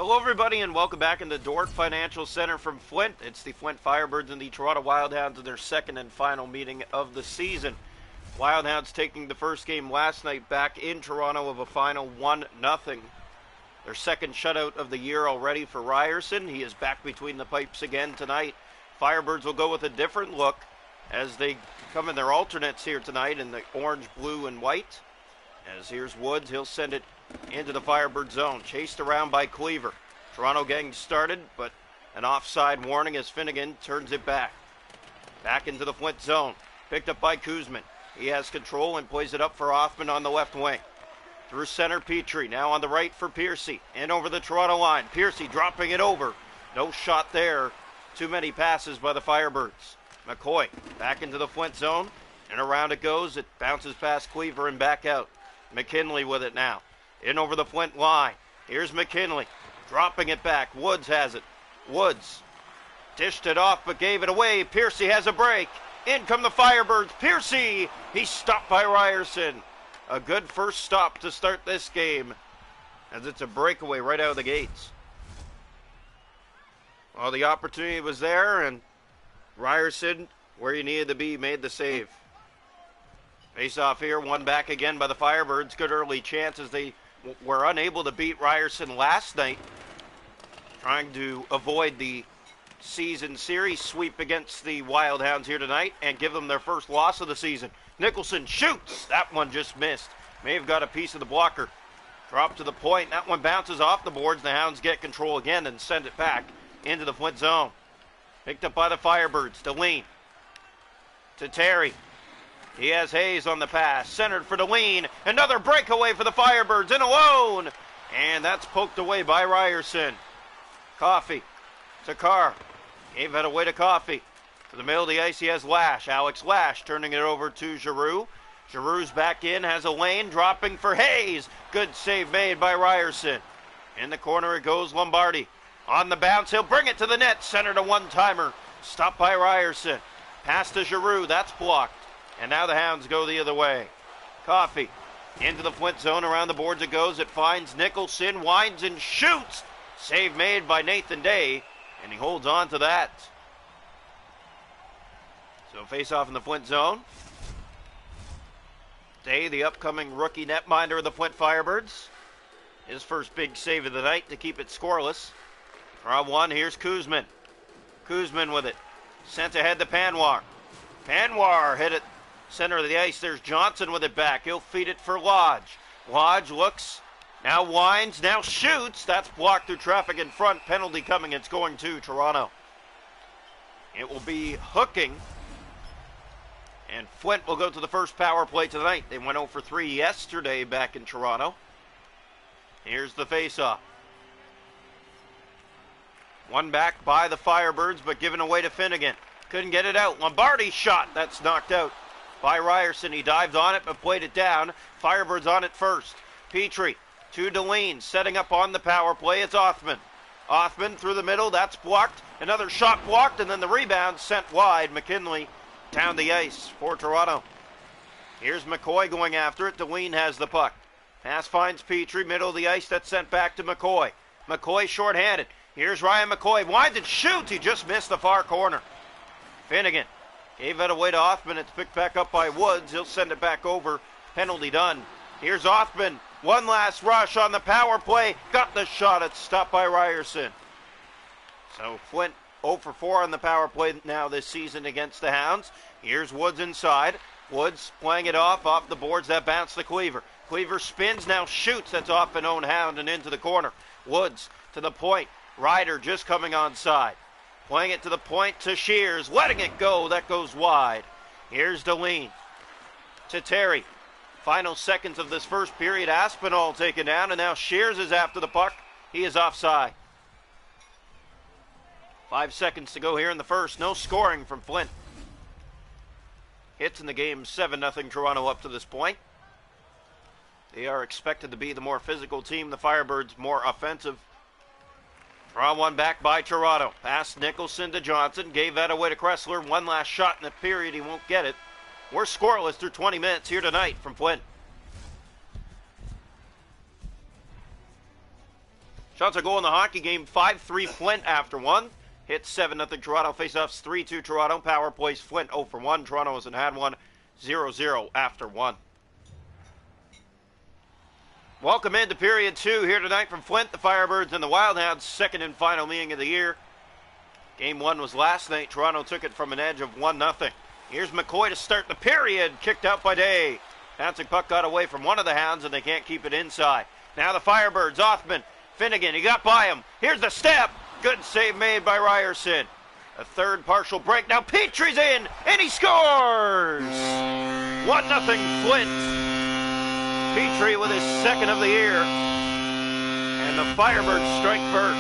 Hello, everybody, and welcome back into Dork Financial Center from Flint. It's the Flint Firebirds and the Toronto Wildhounds in their second and final meeting of the season. Wildhounds taking the first game last night back in Toronto of a final 1-0. Their second shutout of the year already for Ryerson. He is back between the pipes again tonight. Firebirds will go with a different look as they come in their alternates here tonight in the orange, blue, and white. As here's Woods, he'll send it into the Firebird zone, chased around by Cleaver. Toronto getting started, but an offside warning as Finnegan turns it back. Back into the Flint zone, picked up by Kuzman. He has control and plays it up for Hoffman on the left wing. Through center, Petrie, now on the right for Piercy, and over the Toronto line. Piercy dropping it over. No shot there. Too many passes by the Firebirds. McCoy back into the Flint zone, and around it goes. It bounces past Cleaver and back out. McKinley with it now. In over the Flint line. Here's McKinley. Dropping it back. Woods has it. Woods dished it off but gave it away. Piercy has a break. In come the Firebirds. Piercy! He's stopped by Ryerson. A good first stop to start this game, as it's a breakaway right out of the gates. Well, the opportunity was there, and Ryerson, where he needed to be, made the save. Face off here, one back again by the Firebirds. Good early chances. They were unable to beat Ryerson last night, trying to avoid the season series sweep against the Wildhounds here tonight and give them their first loss of the season. Nicholson shoots. That one just missed. May have got a piece of the blocker. Drop to the point. That one bounces off the boards. The Hounds get control again and send it back into the Flint zone. Picked up by the Firebirds. Deline to Terry. He has Hayes on the pass. Centered for Deline. Another breakaway for the Firebirds. In alone. And that's poked away by Ryerson. Coffey to Carr. Gave that away to Coffey. To the middle of the ice, he has Lash. Alex Lash turning it over to Giroux. Giroux's back in, has a lane, dropping for Hayes. Good save made by Ryerson. In the corner it goes, Lombardi. On the bounce, he'll bring it to the net. Center to one-timer. Stopped by Ryerson. Pass to Giroux, that's blocked. And now the Hounds go the other way. Coffey into the Flint zone. Around the boards it goes. It finds Nicholson. Winds and shoots. Save made by Nathan Day. And he holds on to that. So face off in the Flint zone. Day, the upcoming rookie netminder of the Flint Firebirds. His first big save of the night to keep it scoreless. Draw one. Here's Kuzman. Kuzman with it. Sent ahead to Panwar. Panwar hit it. Center of the ice, there's Johnson with it back. He'll feed it for Lodge. Lodge looks, now winds, now shoots. That's blocked through traffic in front. Penalty coming, it's going to Toronto. It will be hooking. And Flint will go to the first power play tonight. They went 0 for 3 yesterday back in Toronto. Here's the faceoff. One back by the Firebirds, but given away to Finnegan. Couldn't get it out. Lombardi shot, that's knocked out by Ryerson. He dived on it but played it down. Firebirds on it first. Petrie to Deline, setting up on the power play. It's Othman. Othman through the middle, that's blocked. Another shot blocked, and then the rebound sent wide. McKinley down the ice for Toronto. Here's McCoy going after it. Deline has the puck. Pass finds Petrie, middle of the ice, that's sent back to McCoy. McCoy shorthanded. Here's Ryan McCoy. Winds and shoots. He just missed the far corner. Finnegan gave that away to Othman. It's picked back up by Woods. He'll send it back over. Penalty done. Here's Othman. One last rush on the power play. Got the shot. It's stopped by Ryerson. So Flint 0 for 4 on the power play now this season against the Hounds. Here's Woods inside. Woods playing it off the boards. That bounce to Cleaver. Cleaver spins, now shoots. That's off an own Hound and into the corner. Woods to the point. Ryder just coming onside. Playing it to the point to Shears, letting it go. That goes wide. Here's Deline to Terry. Final seconds of this first period. Aspinall taken down, and now Shears is after the puck. He is offside. 5 seconds to go here in the first. No scoring from Flint. Hits in the game, 7-0 Toronto up to this point. They are expected to be the more physical team. The Firebirds more offensive. Draw one back by Toronto. Pass Nicholson to Johnson. Gave that away to Kressler. One last shot in the period. He won't get it. We're scoreless through 20 minutes here tonight from Flint. Shots on goal in the hockey game, 5-3 Flint after one. Hits 7-0 Toronto. Faceoffs 3-2 Toronto. Power plays Flint 0 for 1. Toronto hasn't had one. 0-0 after one. Welcome into period 2 here tonight from Flint. The Firebirds and the Wildhounds, second and final meeting of the year. Game 1 was last night. Toronto took it from an edge of 1-0. Here's McCoy to start the period. Kicked out by Day. Bouncing puck got away from one of the Hounds and they can't keep it inside. Now the Firebirds. Othman. Finnegan. He got by him. Here's the step. Good save made by Ryerson. A third partial break. Now Petrie's in, and he scores! 1-0 Flint. Petrie with his second of the year. And the Firebirds strike first.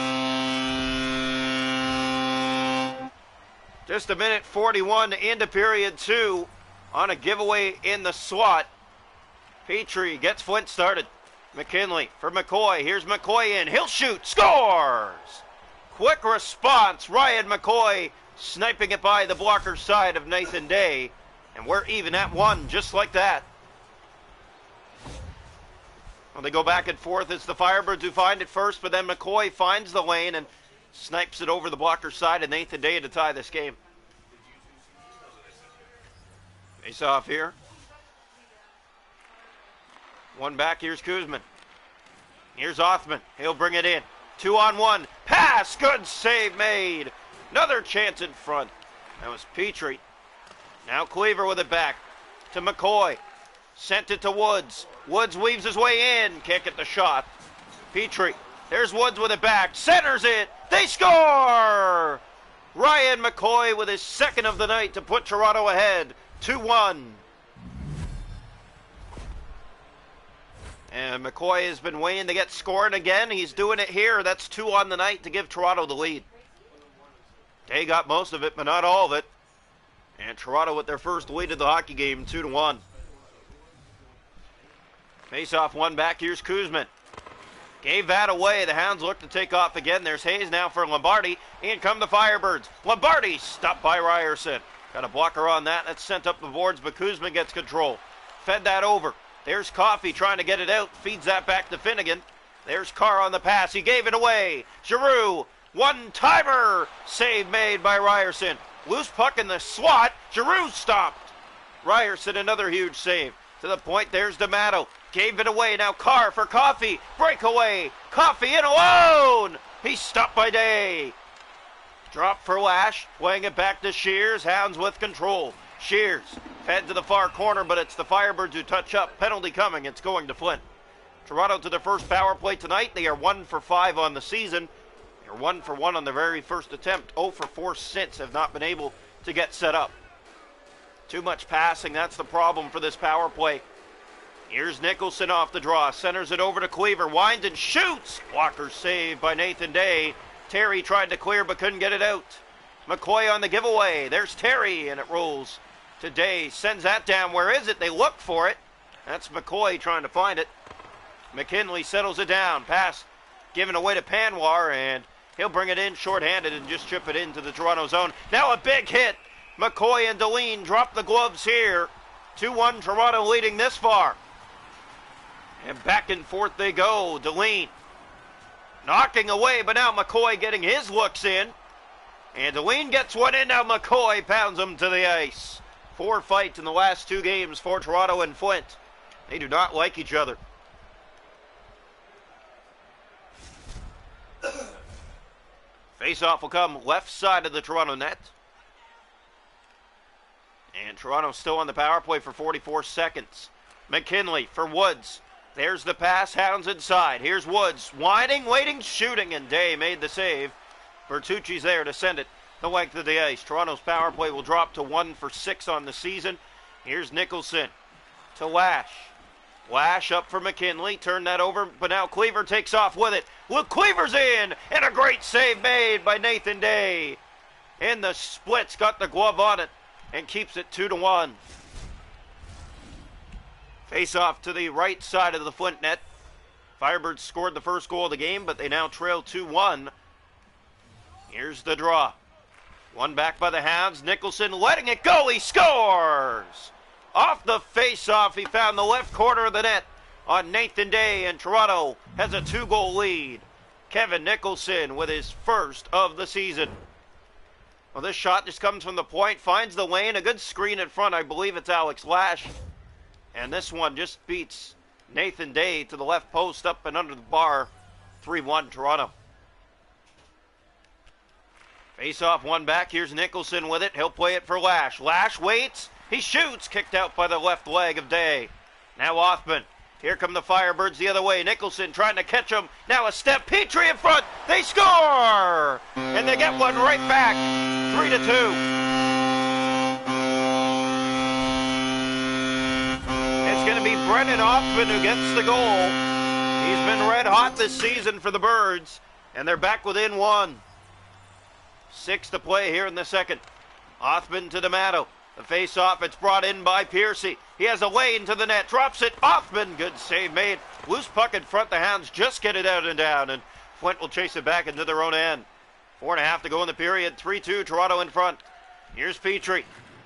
Just a minute 41 into period 2 on a giveaway in the slot. Petrie gets Flint started. McKinley for McCoy. Here's McCoy in. He'll shoot. Scores! Quick response. Ryan McCoy sniping it by the blocker side of Nathan Day. And we're even at 1, just like that. Well, they go back and forth. It's the Firebirds who find it first, but then McCoy finds the lane and snipes it over the blocker side of Nathan Day to tie this game. Face off here. One back. Here's Kuzman. Here's Othman. He'll bring it in. 2-on-1. Pass. Good save made. Another chance in front. That was Petrie. Now Cleaver with it back to McCoy. Sent it to Woods. Woods weaves his way in. Can't get the shot. Petrie. There's Woods with it back. Centers it. They score! Ryan McCoy with his second of the night to put Toronto ahead. 2-1. And McCoy has been waiting to get scoring again. He's doing it here. That's 2 on the night to give Toronto the lead. Day got most of it, but not all of it. And Toronto with their first lead of the hockey game, 2-1. Face-off one back. Here's Kuzman. Gave that away. The Hounds look to take off again. There's Hayes now for Lombardi. In come the Firebirds. Lombardi stopped by Ryerson. Got a blocker on that. That's sent up the boards, but Kuzman gets control. Fed that over. There's Coffey trying to get it out. Feeds that back to Finnegan. There's Carr on the pass. He gave it away. Giroux. One-timer. Save made by Ryerson. Loose puck in the slot. Giroux stopped. Ryerson another huge save. To the point, there's D'Amato. Gave it away. Now Carr for Coffey. Breakaway. Coffey in alone. He's stopped by Day. Drop for Lash. Playing it back to Shears. Hounds with control. Shears fed to the far corner, but it's the Firebirds who touch up. Penalty coming. It's going to Flint. Toronto to their first power play tonight. They are 1 for 5 on the season. They're 1 for 1 on their very first attempt. 0 for 4 since. Have not been able to get set up. Too much passing. That's the problem for this power play. Here's Nicholson off the draw. Centers it over to Cleaver. Winds and shoots. Blocker saved by Nathan Day. Terry tried to clear but couldn't get it out. McCoy on the giveaway. There's Terry, and it rolls to Day. Sends that down. Where is it? They look for it. That's McCoy trying to find it. McKinley settles it down. Pass given away to Panwar, and he'll bring it in shorthanded and just chip it into the Toronto zone. Now a big hit. McCoy and Deline drop the gloves here. 2-1 Toronto leading this far. And back and forth they go. Deline knocking away, but now McCoy getting his looks in. And Deline gets one in. Now McCoy pounds him to the ice. 4 fights in the last 2 games for Toronto and Flint. They do not like each other. Face-off will come left side of the Toronto net. And Toronto still on the power play for 44 seconds. McKinley for Woods. There's the pass. Hounds inside. Here's Woods. Winding, waiting, shooting, and Day made the save. Bertucci's there to send it the length of the ice. Toronto's power play will drop to 1 for 6 on the season. Here's Nicholson to Lash. Lash up for McKinley. Turn that over, but now Cleaver takes off with it. Look, Cleaver's in, and a great save made by Nathan Day. In the splits, got the glove on it, and keeps it 2-1. Face off to the right side of the Flint net. Firebirds scored the first goal of the game, but they now trail 2-1. Here's the draw. One back by the Hounds. Nicholson letting it go. He scores! Off the face-off, he found the left corner of the net on Nathan Day, and Toronto has a 2-goal lead. Kevin Nicholson with his first of the season. Well, this shot just comes from the point, finds the lane, a good screen in front. I believe it's Alex Lash. And this one just beats Nathan Day to the left post, up and under the bar. 3-1 Toronto. Face off, one back. Here's Nicholson with it. He'll play it for Lash. Lash waits. He shoots. Kicked out by the left leg of Day. Now Othman. Here come the Firebirds the other way. Nicholson trying to catch him. Now a step. Petrie in front. They score! And they get one right back. 3-2. It's going to be Brennan Othman who gets the goal. He's been red hot this season for the Birds. And they're back within one. 6 to play here in the second. Othman to D'Amato. The face-off, it's brought in by Piercy. He has a lane to the net, drops it. Othman, good save made. Loose puck in front, the Hounds just get it out and down, and Flint will chase it back into their own end. 4.5 to go in the period, 3-2, Toronto in front. Here's Petrie,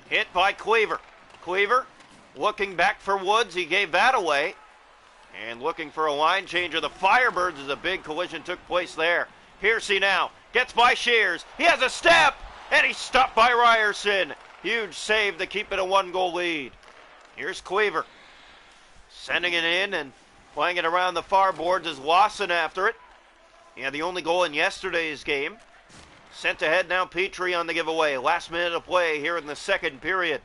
hit by Cleaver. Cleaver looking back for Woods, he gave that away. And looking for a line changer, the Firebirds, as a big collision took place there. Piercy now, gets by Shears, he has a step, and he's stopped by Ryerson. Huge save to keep it a 1-goal lead. Here's Cleaver. Sending it in and playing it around the far boards is Lawson after it. He had the only goal in yesterday's game. Sent ahead now Petrie on the giveaway. Last minute of play here in the second period.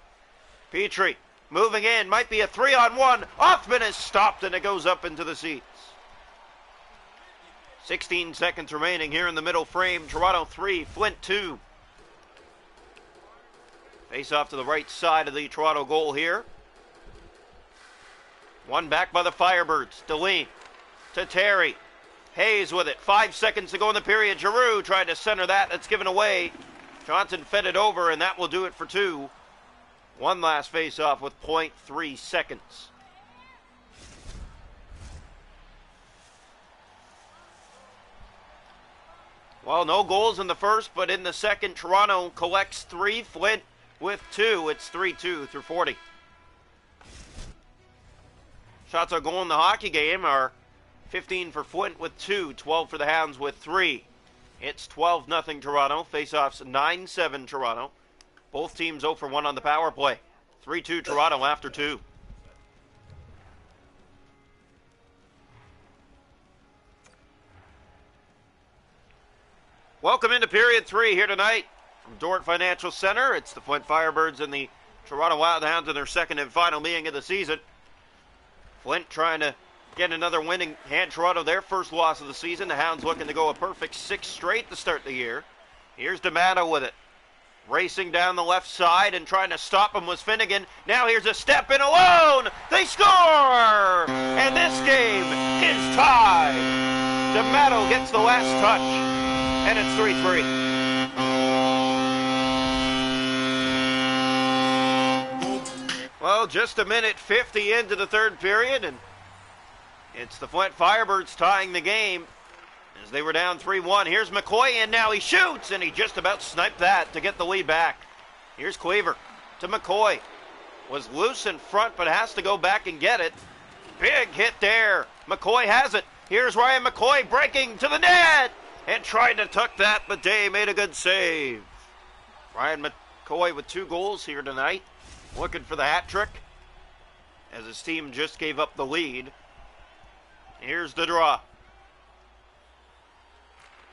Petrie moving in. Might be a 3-on-1. Othman is stopped and it goes up into the seats. 16 seconds remaining here in the middle frame. Toronto 3, Flint 2. Face off to the right side of the Toronto goal here. One back by the Firebirds. Deline to Terry. Hayes with it. 5 seconds to go in the period. Giroux trying to center that. That's given away. Johnson fed it over, and that will do it for 2. One last face off with 0.3 seconds. Well, no goals in the first, but in the second, Toronto collects 3. Flint with 2, it's 3-2 through 40. Shots on goal in the hockey game are 15 for Flint with 2, 12 for the Hounds with 3. It's 12-0 Toronto. Face-offs 9-7 Toronto. Both teams 0 for 1 on the power play. 3-2 Toronto after 2. Welcome into period 3 here tonight. From Dordt Financial Center, it's the Flint Firebirds and the Toronto Wildhounds in their second and final meeting of the season. Flint trying to get another winning hand. Toronto their first loss of the season. The Hounds looking to go a perfect 6 straight to start the year. Here's D'Amato with it. Racing down the left side and trying to stop him was Finnegan. Now here's a step in alone. They score! And this game is tied. D'Amato gets the last touch. And it's 3-3. Well, just a minute 50 into the third period, and it's the Flint Firebirds tying the game as they were down 3-1. Here's McCoy, and now he shoots, and he just about sniped that to get the lead back. Here's Cleaver to McCoy. Was loose in front, but has to go back and get it. Big hit there. McCoy has it. Here's Ryan McCoy breaking to the net and trying to tuck that, but Day made a good save. Ryan McCoy with 2 goals here tonight. Looking for the hat trick as his team just gave up the lead. Here's the draw.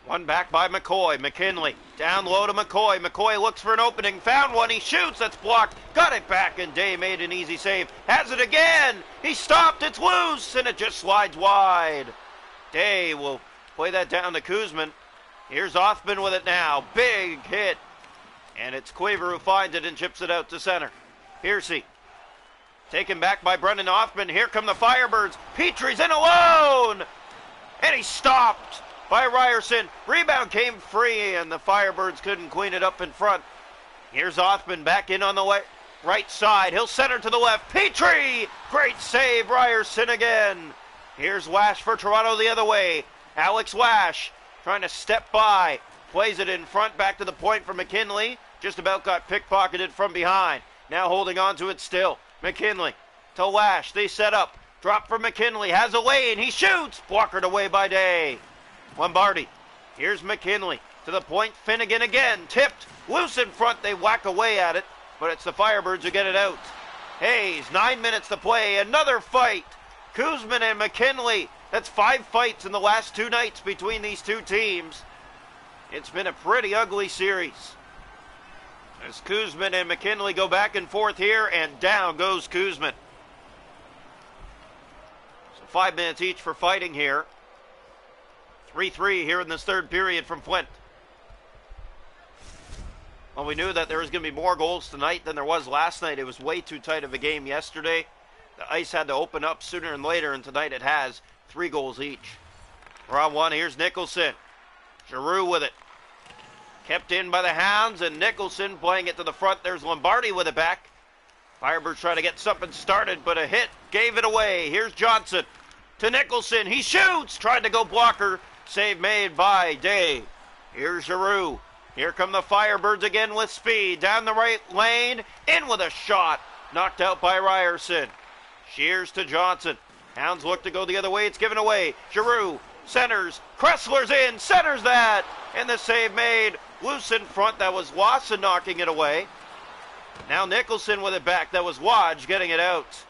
One back by McCoy. McKinley down low to McCoy. McCoy looks for an opening. Found one. He shoots. That's blocked. Got it back, and Day made an easy save. Has it again. He stopped. It's loose, and it just slides wide. Day will play that down to Kuzman. Here's Othman with it now. Big hit. And it's Cleaver who finds it and chips it out to center. Piercy taken back by Brendan Othman. Here come the Firebirds. Petrie's in alone. And he's stopped by Ryerson. Rebound came free, and the Firebirds couldn't clean it up in front. Here's Othman back in on the right side. He'll center to the left. Petrie! Great save, Ryerson again. Here's Lash for Toronto the other way. Alex Lash trying to step by. Plays it in front, back to the point for McKinley. Just about got pickpocketed from behind. Now holding on to it still. McKinley to Lash. They set up. Drop for McKinley. Has a lane. He shoots. Blockered away by Day. Lombardi. Here's McKinley. To the point, Finnegan again. Tipped. Loose in front. They whack away at it. But it's the Firebirds who get it out. Hayes, 9 minutes to play. Another fight. Kuzman and McKinley. That's 5 fights in the last 2 nights between these two teams. It's been a pretty ugly series. As Kuzman and McKinley go back and forth here, and down goes Kuzman. So 5 minutes each for fighting here. 3-3 here in this third period from Flint. Well, we knew that there was going to be more goals tonight than there was last night. It was way too tight of a game yesterday. The ice had to open up sooner and later, and tonight it has. 3 goals each. We're on one. Here's Nicholson. Giroux with it. Kept in by the Hounds, and Nicholson playing it to the front. There's Lombardi with it back. Firebirds trying to get something started, but a hit gave it away. Here's Johnson to Nicholson. He shoots. Tried to go blocker. Save made by Day. Here's Giroux. Here come the Firebirds again with speed. Down the right lane. In with a shot. Knocked out by Ryerson. Shears to Johnson. Hounds look to go the other way. It's given away. Giroux centers. Kressler's in. Centers that. And the save made. Loose in front. That was Lawson knocking it away. Now Nicholson with it back. That was Lodge getting it out.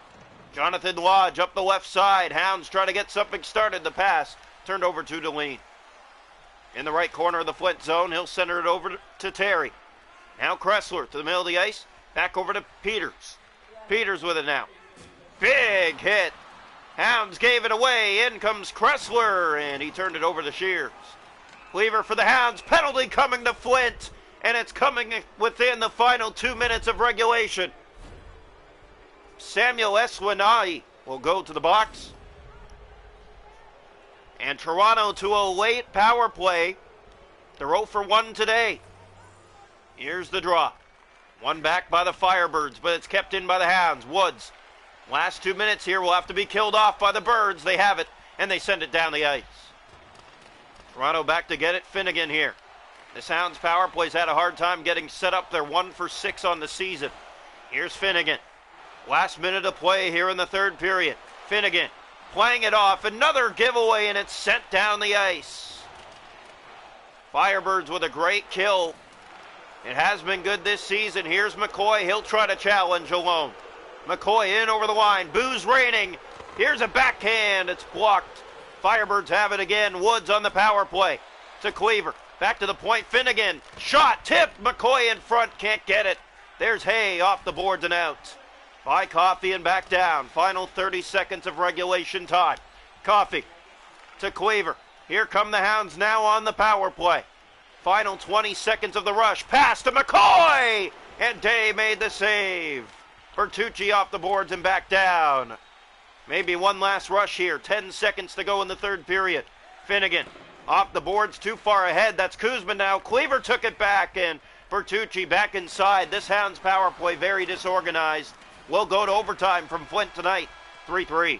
Jonathan Lodge up the left side. Hounds trying to get something started. The pass turned over to Deline. In the right corner of the Flint zone. He'll center it over to Terry. Now Kressler to the middle of the ice. Back over to Peters. Peters with it now. Big hit. Hounds gave it away. In comes Kressler, and he turned it over to Shears. Cleaver for the Hounds. Penalty coming to Flint, and it's coming within the final 2 minutes of regulation. Samuel Eswinai will go to the box. And Toronto to a late power play. They're 0 for 1 today. Here's the draw. One back by the Firebirds, but it's kept in by the Hounds. Woods. Last 2 minutes here will have to be killed off by the Birds. They have it, and they send it down the ice. Toronto back to get it. Finnegan here. This Hounds power play's had a hard time getting set up. They're 1 for 6 on the season. Here's Finnegan. Last minute of play here in the third period. Finnegan playing it off. Another giveaway, and it's sent down the ice. Firebirds with a great kill. It has been good this season. Here's McCoy. He'll try to challenge alone. McCoy in over the line. Booze raining. Here's a backhand. It's blocked. Firebirds have it again. Woods on the power play. To Cleaver. Back to the point. Finnegan. Shot. Tipped. McCoy in front. Can't get it. There's Hay off the boards and out. By Coffey and back down. Final 30 seconds of regulation time. Coffey to Cleaver. Here come the Hounds now on the power play. Final 20 seconds of the rush. Pass to McCoy. And Day made the save. Bertucci off the boards and back down. Maybe one last rush here. 10 seconds to go in the third period. Finnegan off the boards, too far ahead. That's Kuzma now. Cleaver took it back, and Bertucci back inside. This Hounds power play very disorganized. We'll go to overtime from Flint tonight. 3-3.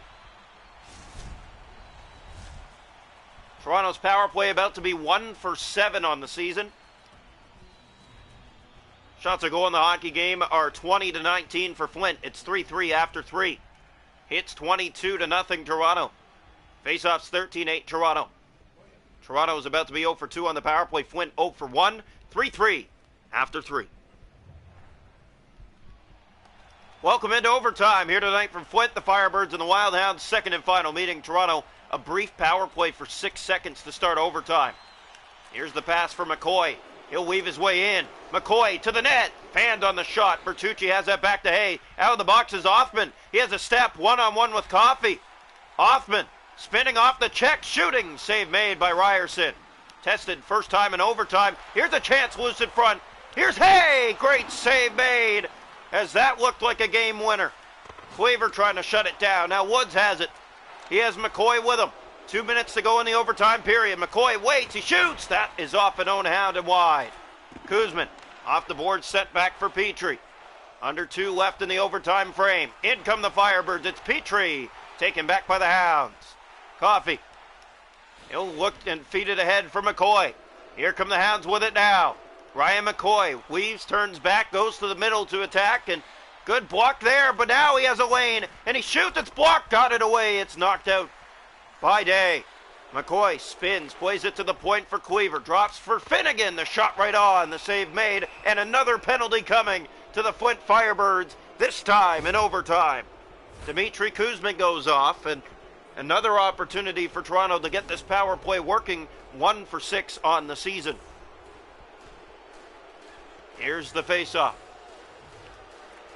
Toronto's power play about to be 1 for 7 on the season. Shots a goal in the hockey game are 20-19 for Flint. It's 3-3 after 3. Hits 22-0 Toronto. Faceoffs 13-8 Toronto. Toronto is about to be 0 for 2 on the power play. Flint 0 for 1. 3-3 after 3. Welcome into overtime here tonight from Flint. The Firebirds and the Wild Hounds, second and final meeting. Toronto, a brief power play for 6 seconds to start overtime. Here's the pass for McCoy. He'll weave his way in. McCoy to the net. Fanned on the shot. Bertucci has that back to Hay. Out of the box is Hoffman. He has a step one-on-one with Coffey. Hoffman spinning off the check. Shooting. Save made by Ryerson. Tested first time in overtime. Here's a chance loose in front. Here's Hay. Great save made as that looked like a game winner. Cleaver trying to shut it down. Now Woods has it. He has McCoy with him. 2 minutes to go in the overtime period. McCoy waits. He shoots. That is off an own Hound and wide. Kuzman off the board, set back for Petrie. Under 2 left in the overtime frame. In come the Firebirds. It's Petrie taken back by the Hounds. Coffey. He'll look and feed it ahead for McCoy. Here come the Hounds with it now. Ryan McCoy weaves, turns back, goes to the middle to attack, and good block there, but now he has a lane, and he shoots. It's blocked. Got it away. It's knocked out by Day. McCoy spins, plays it to the point for Cleaver, drops for Finnegan, the shot right on, the save made, and another penalty coming to the Flint Firebirds, this time in overtime. Dmitry Kuzmin goes off, and another opportunity for Toronto to get this power play working, 1 for 6 on the season. Here's the faceoff.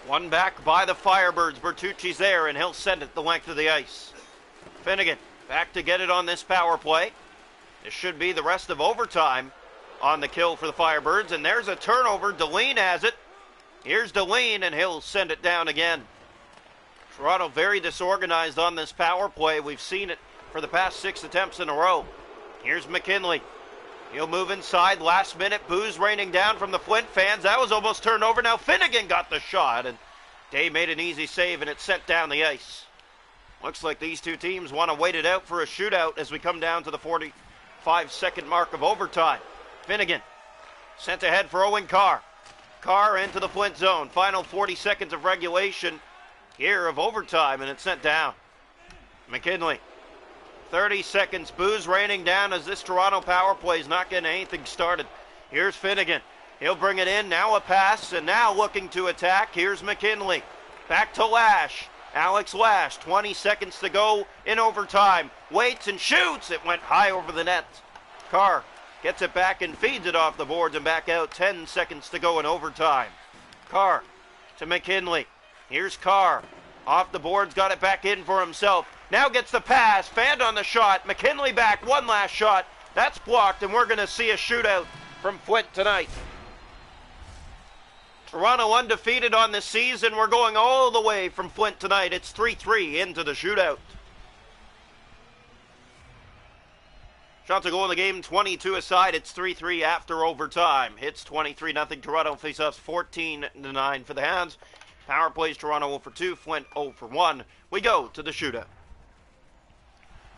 One back by the Firebirds. Bertucci's there, and he'll send it the length of the ice. Finnegan back to get it on this power play. This should be the rest of overtime on the kill for the Firebirds, and there's a turnover. Deline has it. Here's Deline, and he'll send it down again. Toronto very disorganized on this power play. We've seen it for the past 6 attempts in a row. Here's McKinley. He'll move inside. Last minute, boos raining down from the Flint fans. That was almost turned over. Now Finnegan got the shot, and Day made an easy save, and it sent down the ice. Looks like these two teams want to wait it out for a shootout as we come down to the 45-second mark of overtime. Finnegan sent ahead for Owen Carr. Carr into the Flint zone. Final 40 seconds of regulation here of overtime, and it's sent down. McKinley. 30 seconds. Boos raining down as this Toronto power play is not getting anything started. Here's Finnegan. He'll bring it in. Now a pass, and now looking to attack. Here's McKinley. Back to Lash. Alex Lash. 20 seconds to go in overtime. Waits and shoots. It went high over the net. Carr gets it back and feeds it off the boards and back out. 10 seconds to go in overtime. Carr to McKinley. Here's Carr. Off the boards, got it back in for himself. Now gets the pass, fanned on the shot. McKinley back, one last shot. That's blocked, and we're going to see a shootout from Flint tonight. Toronto undefeated on the season. We're going all the way from Flint tonight. It's 3-3 into the shootout. Shots to go in the game, 22 aside. It's 3-3 after overtime. Hits 23-0 Toronto. Faceoffs 14-9 for the Hounds. Power plays Toronto 0 for 2, Flint 0 for 1. We go to the shootout.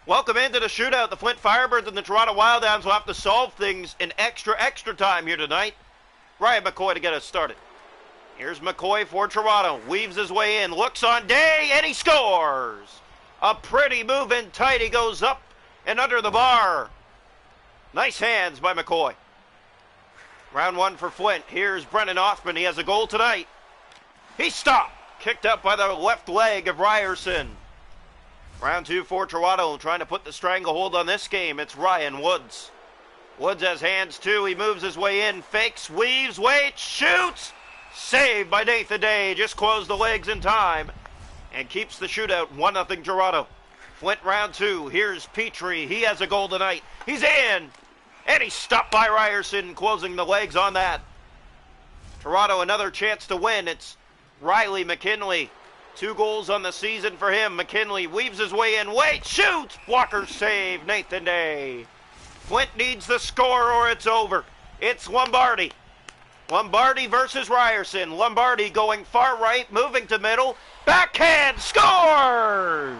Welcome into the shootout. The Flint Firebirds and the Toronto Wildhounds will have to solve things in extra time here tonight. Ryan McCoy to get us started. Here's McCoy for Toronto. Weaves his way in, looks on Day, and he scores! A pretty move in tight. He goes up and under the bar. Nice hands by McCoy. Round 1 for Flint. Here's Brennan Hoffman. He has a goal tonight. He stopped. Kicked up by the left leg of Ryerson. Round 2 for Toronto. Trying to put the stranglehold on this game. It's Ryan Woods. Woods has hands too. He moves his way in. Fakes, weaves, waits, shoots. Saved by Nathan Day. Just closed the legs in time. And keeps the shootout 1-0 Toronto. Flint round 2. Here's Petrie. He has a goal tonight. He's in. And he's stopped by Ryerson. Closing the legs on that. Toronto another chance to win. It's Riley McKinley. 2 goals on the season for him. McKinley weaves his way in. Wait, shoots! Blocker save, Nathan Day. Flint needs the score or it's over. It's Lombardi. Lombardi versus Ryerson. Lombardi going far right, moving to middle. Backhand, scores!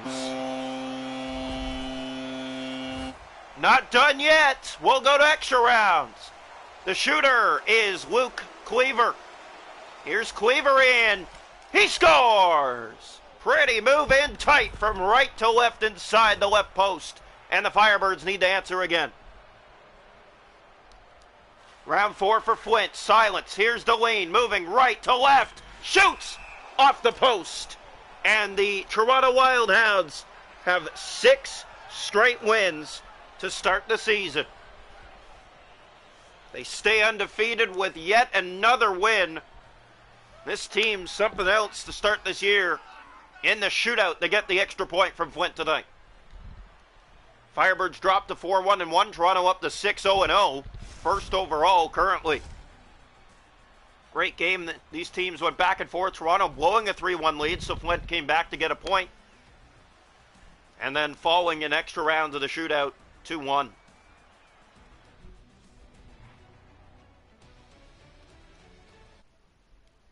Not done yet. We'll go to extra rounds. The shooter is Luke Cleaver. Here's Cleaver in. He scores! Pretty move in tight from right to left inside the left post. And the Firebirds need to answer again. Round 4 for Flint. Silence. Here's Deline moving right to left. Shoots off the post. And the Toronto Wildhounds have 6 straight wins to start the season. They stay undefeated with yet another win. This team's something else to start this year in the shootout to get the extra point from Flint tonight. Firebirds dropped to 4-1-1. Toronto up to 6-0-0. First overall currently. Great game. These teams went back and forth. Toronto blowing a 3-1 lead, so Flint came back to get a point. And then falling in extra rounds of the shootout 2-1.